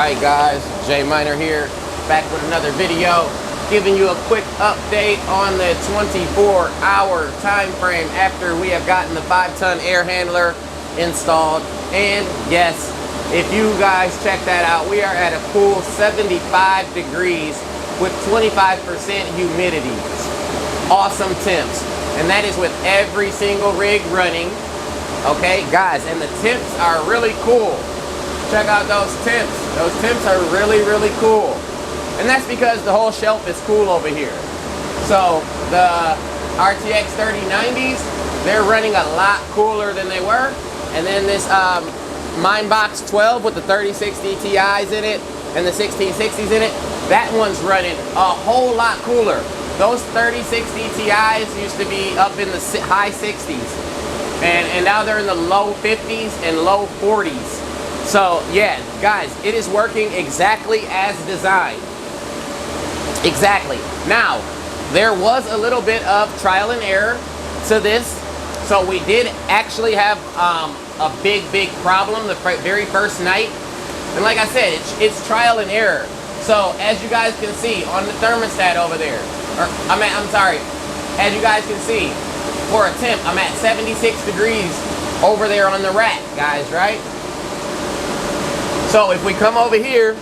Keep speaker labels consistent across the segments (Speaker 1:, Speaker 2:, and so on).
Speaker 1: Alright guys, J-Minerrr here, back with another video, giving you a quick update on the 24-hour time frame after we have gotten the 5-ton air handler installed. And yes, if you guys check that out, we are at a cool 75 degrees with 25% humidity. Awesome temps. And that is with every single rig running. Okay, guys, and the temps are really cool. Check out those temps. Those temps are really, really cool. And that's because the whole shelf is cool over here. So the RTX 3090s, they're running a lot cooler than they were. And then this Minebox 12 with the 3060 Ti's in it and the 1660s in it, that one's running a whole lot cooler. Those 3060 Ti's used to be up in the high 60s. And now they're in the low 50s and low 40s. So yeah, guys, it is working exactly as designed. Exactly. Now, there was a little bit of trial and error to this. So we did actually have a big problem the very first night. And like I said, it's trial and error. So as you guys can see on the thermostat over there, I'm sorry, as you guys can see, for a temp, I'm at 76 degrees over there on the rack, guys, right? So if we come over here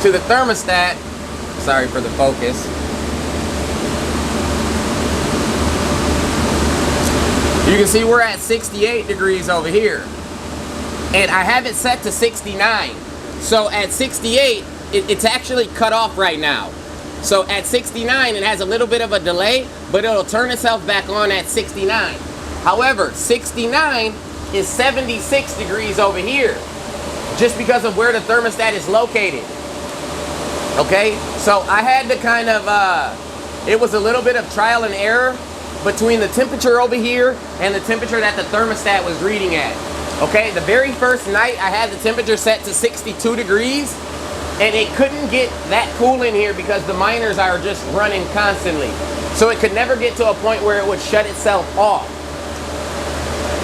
Speaker 1: to the thermostat, sorry for the focus. You can see we're at 68 degrees over here. And I have it set to 69. So at 68, it's actually cut off right now. So at 69, it has a little bit of a delay, but it'll turn itself back on at 69. However, 69 is 76 degrees over here, just because of where the thermostat is located. Okay, so I had to kind of, it was a little bit of trial and error between the temperature over here and the temperature that the thermostat was reading at. Okay, the very first night I had the temperature set to 62 degrees. And it couldn't get that cool in here because the miners are just running constantly. So it could never get to a point where it would shut itself off.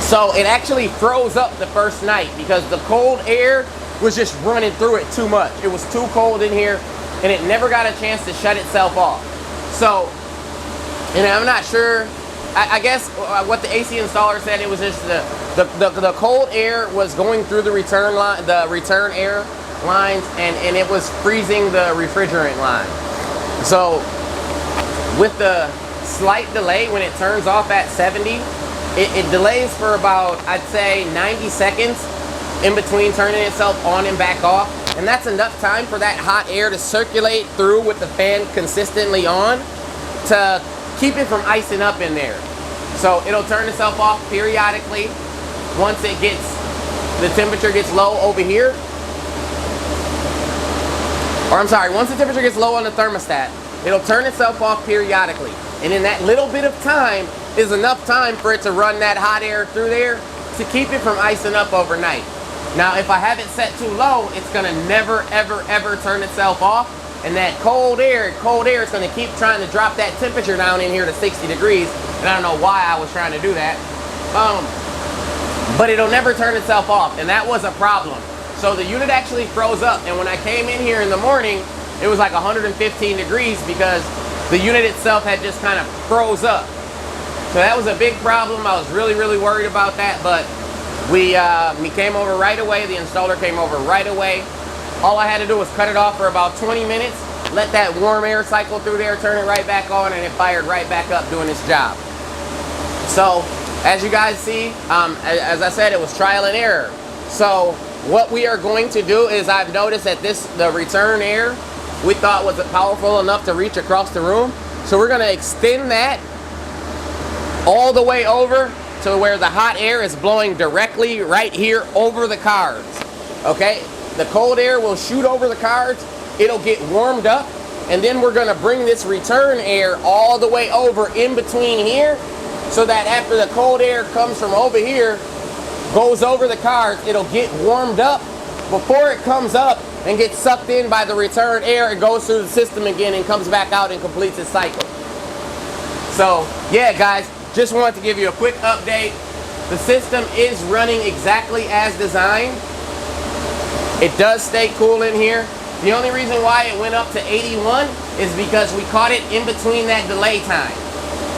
Speaker 1: So it actually froze up the first night because the cold air was just running through it too much. It was too cold in here and it never got a chance to shut itself off. So, and I'm not sure, I guess what the AC installer said, it was just the cold air was going through the return line, the return air lines, and it was freezing the refrigerant line. So with the slight delay when it turns off at 70, it delays for about, I'd say, 90 seconds in between turning itself on and back off. And that's enough time for that hot air to circulate through with the fan consistently on to keep it from icing up in there. So it'll turn itself off periodically once it gets, the temperature gets low over here. Or I'm sorry, once the temperature gets low on the thermostat, it'll turn itself off periodically. And in that little bit of time is enough time for it to run that hot air through there to keep it from icing up overnight. Now, if I have it set too low, it's gonna never, ever turn itself off. And that cold air is gonna keep trying to drop that temperature down in here to 60 degrees. And I don't know why I was trying to do that. But it'll never turn itself off, and that was a problem. So the unit actually froze up, and when I came in here in the morning, it was like 115 degrees because the unit itself had just kind of froze up. So that was a big problem. I was really worried about that, but we came over right away. The installer came over right away. All I had to do was cut it off for about 20 minutes, let that warm air cycle through there, turn it right back on, and it fired right back up doing its job. So as you guys see, as I said, it was trial and error. So what we are going to do is, I've noticed that the return air we thought was powerful enough to reach across the room. So we're gonna extend that all the way over to where the hot air is blowing directly right here over the cards. Okay, the cold air will shoot over the cards, it'll get warmed up, and then we're gonna bring this return air all the way over in between here, so that after the cold air comes from over here, goes over the cards, it'll get warmed up before it comes up and gets sucked in by the return air. It goes through the system again and comes back out and completes its cycle. So yeah, guys, just wanted to give you a quick update. The system is running exactly as designed. It does stay cool in here. The only reason why it went up to 81 is because we caught it in between that delay time.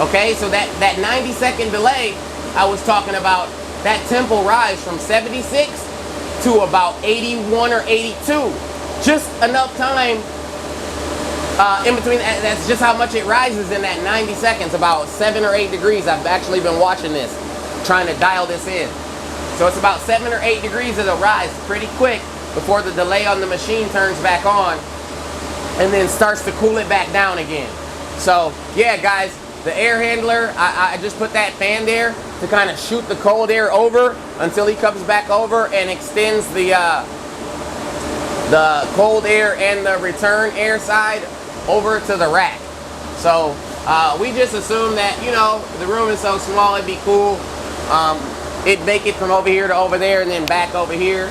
Speaker 1: Okay, so that 90-second delay I was talking about, that temp will rise from 76 to about 81 or 82. Just enough time in between. That's just how much it rises in that 90 seconds, about 7 or 8 degrees. I've actually been watching this, trying to dial this in. So it's about 7 or 8 degrees it'll rise pretty quick before the delay on the machine turns back on and then starts to cool it back down again. So yeah, guys, the air handler, I just put that fan there to kind of shoot the cold air over until he comes back over and extends the cold air and the return air side over to the rack. So we just assumed that, you know, the room is so small, it'd be cool. It'd make it from over here to over there and then back over here.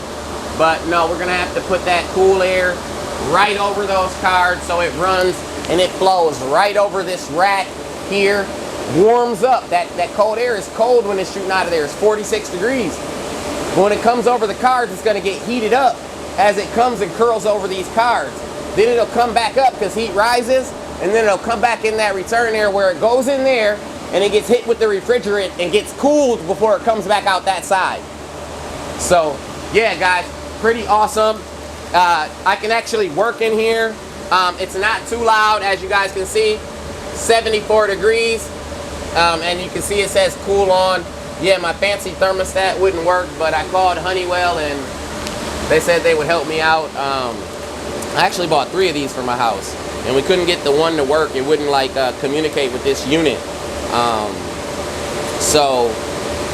Speaker 1: But no, we're gonna have to put that cool air right over those cards so it runs and it flows right over this rack here, warms up. That cold air is cold when it's shooting out of there. It's 46 degrees. But when it comes over the cards, it's gonna get heated up as it comes and curls over these cards. Then it'll come back up because heat rises, and then it'll come back in that return air where it goes in there and it gets hit with the refrigerant and gets cooled before it comes back out that side. So yeah, guys, pretty awesome. I can actually work in here. It's not too loud, as you guys can see. 74 degrees, and you can see it says cool on. Yeah, my fancy thermostat wouldn't work, but I called Honeywell and they said they would help me out. I actually bought 3 of these for my house, and we couldn't get the one to work. It wouldn't like communicate with this unit. So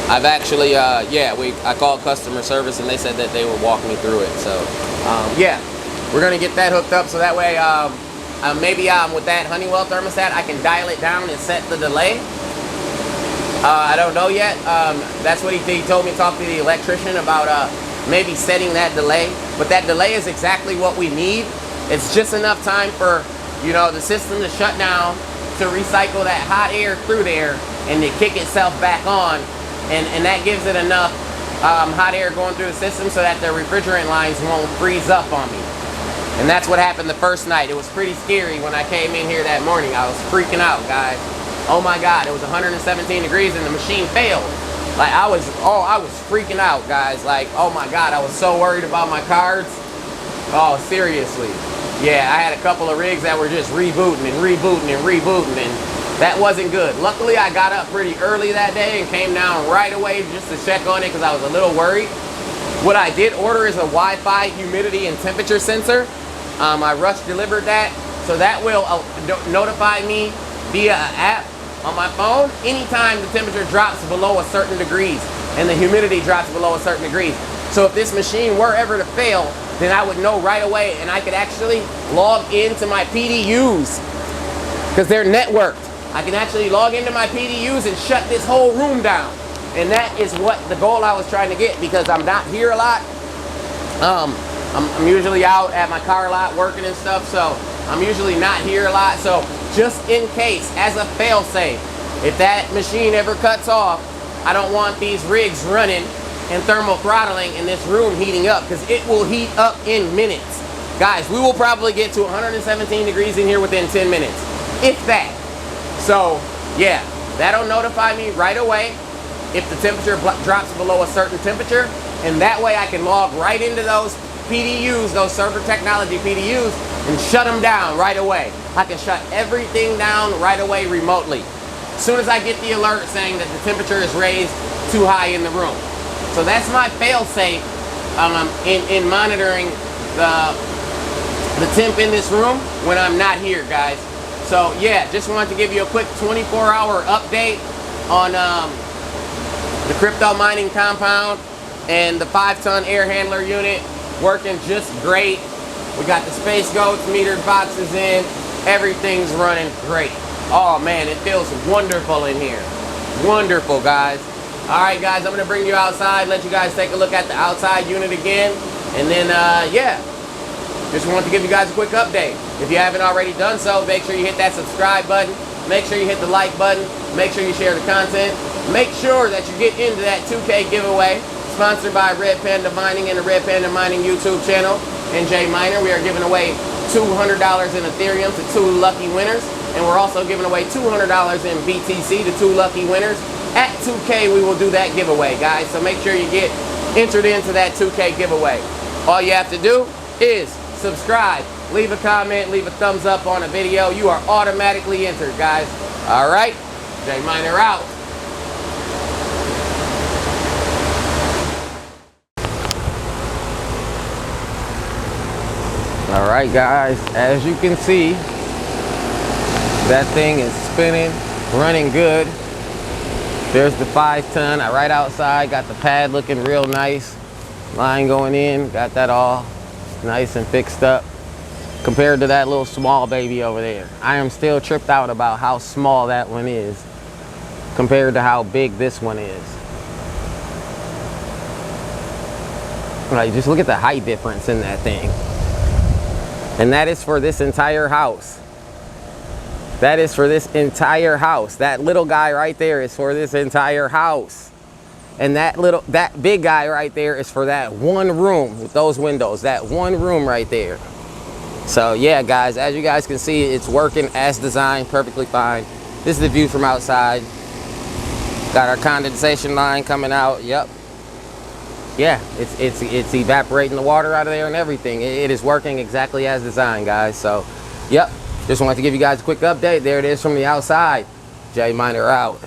Speaker 1: I've actually, I called customer service and they said that they would walk me through it. So yeah, we're gonna get that hooked up so that way maybe with that Honeywell thermostat I can dial it down and set the delay. I don't know yet. That's what he told me to talk to the electrician about, maybe setting that delay. But that delay is exactly what we need. It's just enough time for, you know, the system to shut down, to recycle that hot air through there and to kick itself back on. And that gives it enough hot air going through the system so that the refrigerant lines won't freeze up on me. And that's what happened the first night. It was pretty scary when I came in here that morning. I was freaking out, guys. Oh my God, it was 117 degrees and the machine failed. Like I was freaking out, guys. Like, oh my God, I was so worried about my cards. Oh, seriously. Yeah, I had a couple of rigs that were just rebooting and rebooting and rebooting, and that wasn't good. Luckily, I got up pretty early that day and came down right away just to check on it because I was a little worried. What I did order is a Wi-Fi humidity and temperature sensor. I rush delivered that, so that will notify me via an app on my phone anytime the temperature drops below a certain degrees and the humidity drops below a certain degrees. So if this machine were ever to fail, then I would know right away and I could actually log into my PDUs because they're networked. I can actually log into my PDUs and shut this whole room down. And that is what the goal I was trying to get, because I'm not here a lot. I'm usually out at my car lot working and stuff, so I'm usually not here a lot. So just in case, as a fail-safe, if that machine ever cuts off, I don't want these rigs running and thermal throttling and this room heating up, because it will heat up in minutes. Guys, we will probably get to 117 degrees in here within 10 minutes, if that. So yeah, that'll notify me right away if the temperature drops below a certain temperature, and that way I can log right into those PDUs, those server technology PDUs, and shut them down right away. I can shut everything down right away remotely as soon as I get the alert saying that the temperature is raised too high in the room. So that's my fail-safe in monitoring the temp in this room when I'm not here, guys. So yeah, just wanted to give you a quick 24-hour update on the crypto mining compound and the 5-ton air handler unit working just great. We got the space goats metered boxes in. Everything's running great. Oh man, it feels wonderful in here. Wonderful, guys. All right, guys, I'm gonna bring you outside, let you guys take a look at the outside unit again, and then yeah, just wanted to give you guys a quick update. If you haven't already done so, make sure you hit that subscribe button. Make sure you hit the like button. Make sure you share the content. Make sure that you get into that 2K giveaway. sponsored by Red Panda Mining and the Red Panda Mining YouTube channel and J-Minerrr. We are giving away $200 in Ethereum to 2 lucky winners. And we're also giving away $200 in BTC to 2 lucky winners. At 2K, we will do that giveaway, guys. So make sure you get entered into that 2K giveaway. All you have to do is subscribe, leave a comment, leave a thumbs up on a video. You are automatically entered, guys. All right, J-Minerrr out. All right, guys, as you can see, that thing is spinning, running good. There's the 5-ton right outside, got the pad looking real nice. Line going in, got that all nice and fixed up. Compared to that little small baby over there. I am still tripped out about how small that one is compared to how big this one is. Like, just look at the height difference in that thing. And that is for this entire house. That is for this entire house. That little guy right there is for this entire house. And that big guy right there is for that one room with those windows. That one room right there. So yeah, guys, as you guys can see, it's working as designed, perfectly fine. This is the view from outside. Got our condensation line coming out. Yep. Yeah, it's evaporating the water out of there and everything. It is working exactly as designed, guys. So, yep. Just wanted to give you guys a quick update. There it is from the outside. J-Minerrr out.